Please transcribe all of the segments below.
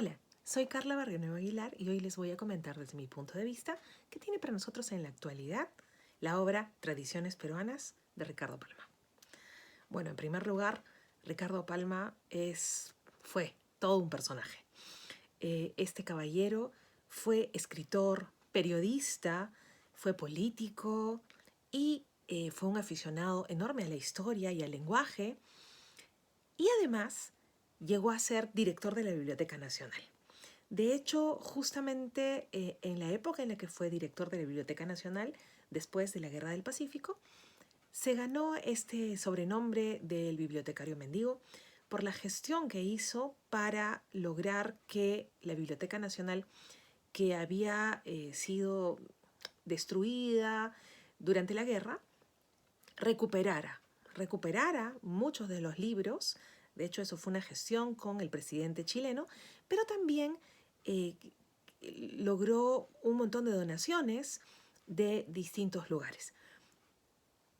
Hola, soy Carla Barrionuevo Aguilar y hoy les voy a comentar desde mi punto de vista qué tiene para nosotros en la actualidad la obra Tradiciones Peruanas de Ricardo Palma. Bueno, en primer lugar, Ricardo Palma fue todo un personaje. Este caballero fue escritor, periodista, fue político y fue un aficionado enorme a la historia y al lenguaje, y además llegó a ser director de la Biblioteca Nacional. De hecho, justamente en la época en la que fue director de la Biblioteca Nacional, después de la Guerra del Pacífico, se ganó este sobrenombre del bibliotecario mendigo por la gestión que hizo para lograr que la Biblioteca Nacional, que había sido destruida durante la guerra, recuperara muchos de los libros. De hecho, eso fue una gestión con el presidente chileno, pero también eh, logró un montón de donaciones de distintos lugares.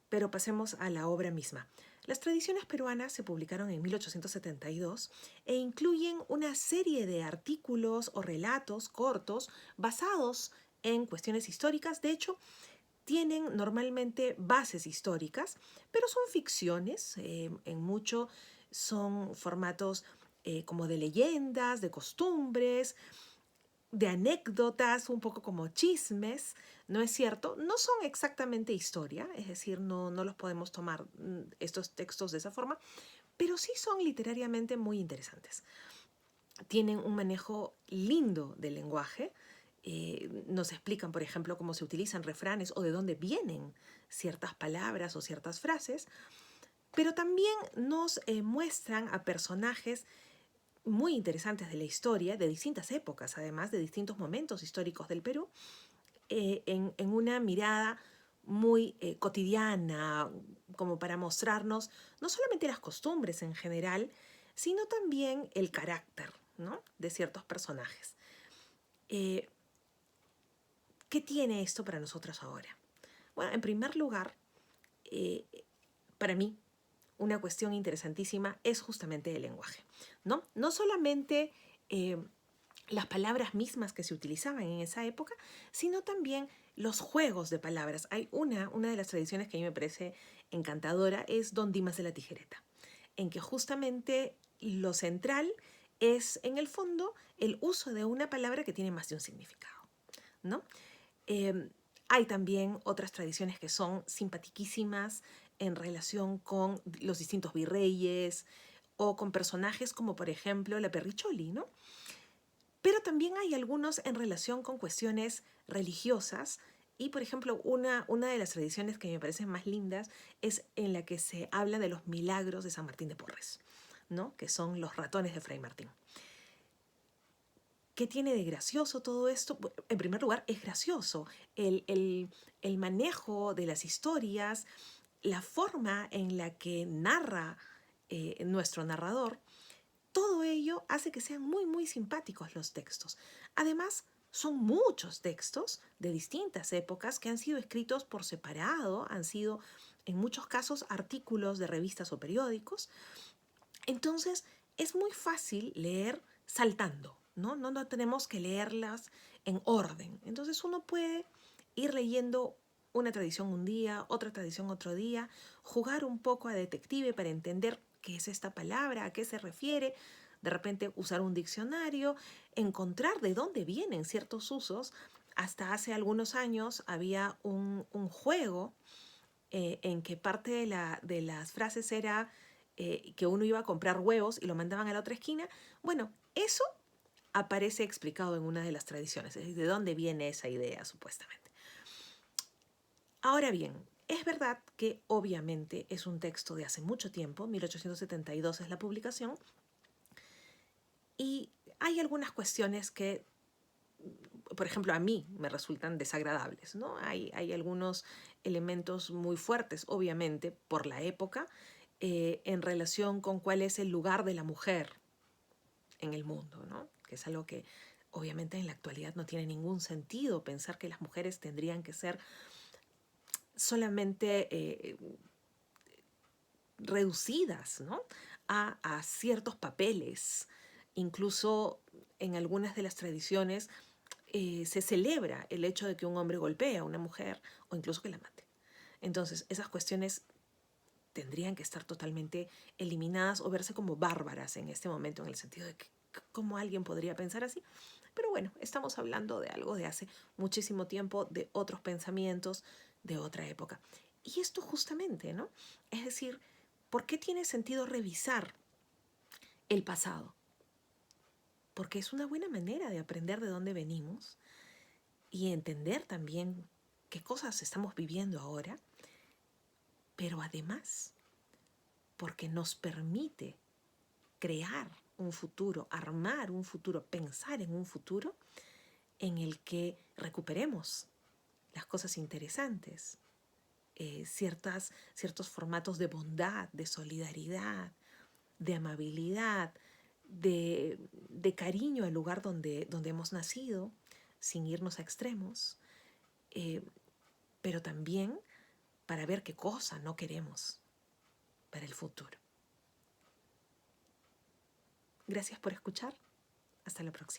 Pero pasemos a la obra misma. Las tradiciones peruanas se publicaron en 1872 e incluyen una serie de artículos o relatos cortos basados en cuestiones históricas. De hecho, tienen normalmente bases históricas, pero son ficciones, en mucho son formatos como de leyendas, de costumbres, de anécdotas, un poco como chismes, ¿no es cierto? No son exactamente historia, es decir, no los podemos tomar estos textos de esa forma, pero sí son literariamente muy interesantes. Tienen un manejo lindo del lenguaje. Nos explican, por ejemplo, cómo se utilizan refranes o de dónde vienen ciertas palabras o ciertas frases, pero también nos muestran a personajes muy interesantes de la historia, de distintas épocas, además de distintos momentos históricos del Perú, en una mirada muy cotidiana, como para mostrarnos no solamente las costumbres en general, sino también el carácter, ¿no?, de ciertos personajes. Eh, ¿Qué tiene esto para nosotros ahora? Bueno, en primer lugar, eh, para mí, una cuestión interesantísima es justamente el lenguaje, ¿no? No solamente las palabras mismas que se utilizaban en esa época, sino también los juegos de palabras. Hay una de las tradiciones que a mí me parece encantadora, es Don Dimas de la Tijereta, en que justamente lo central es, en el fondo, el uso de una palabra que tiene más de un significado, ¿no? Eh, Hay también otras tradiciones que son simpatiquísimas en relación con los distintos virreyes o con personajes como, por ejemplo, la Perricholi, ¿no? Pero también hay algunos en relación con cuestiones religiosas. Y, por ejemplo, una de las tradiciones que me parecen más lindas es en la que se habla de los milagros de San Martín de Porres, ¿no?, que son los ratones de Fray Martín. ¿Qué tiene de gracioso todo esto? En primer lugar, es gracioso el manejo de las historias, la forma en la que narra nuestro narrador. Todo ello hace que sean muy, muy simpáticos los textos. Además, son muchos textos de distintas épocas que han sido escritos por separado, han sido en muchos casos artículos de revistas o periódicos. Entonces, es muy fácil leer saltando, ¿no? No tenemos que leerlas en orden. Entonces, uno puede ir leyendo una tradición un día, otra tradición otro día, jugar un poco a detective para entender qué es esta palabra, a qué se refiere, de repente usar un diccionario, encontrar de dónde vienen ciertos usos. Hasta hace algunos años había un juego en que parte de las frases era que uno iba a comprar huevos y lo mandaban a la otra esquina. Bueno, eso aparece explicado en una de las tradiciones, es decir, de dónde viene esa idea supuestamente. Ahora bien, es verdad que obviamente es un texto de hace mucho tiempo, 1872 es la publicación, y hay algunas cuestiones que, por ejemplo, a mí me resultan desagradables, ¿no? Hay algunos elementos muy fuertes, obviamente, por la época, en relación con cuál es el lugar de la mujer en el mundo, ¿no? Que es algo que obviamente en la actualidad no tiene ningún sentido, pensar que las mujeres tendrían que ser solamente reducidas, ¿no?, a ciertos papeles. Incluso en algunas de las tradiciones se celebra el hecho de que un hombre golpee a una mujer o incluso que la mate. Entonces, esas cuestiones tendrían que estar totalmente eliminadas o verse como bárbaras en este momento, en el sentido de que cómo alguien podría pensar así. Pero bueno, estamos hablando de algo de hace muchísimo tiempo, de otros pensamientos, de otra época. Y esto justamente, ¿no? Es decir, ¿por qué tiene sentido revisar el pasado? Porque es una buena manera de aprender de dónde venimos y entender también qué cosas estamos viviendo ahora, pero además porque nos permite crear un futuro, armar un futuro, pensar en un futuro en el que recuperemos las cosas interesantes, ciertos formatos de bondad, de solidaridad, de amabilidad, de cariño al lugar donde hemos nacido, sin irnos a extremos, eh, pero también para ver qué cosa no queremos para el futuro. Gracias por escuchar. Hasta la próxima.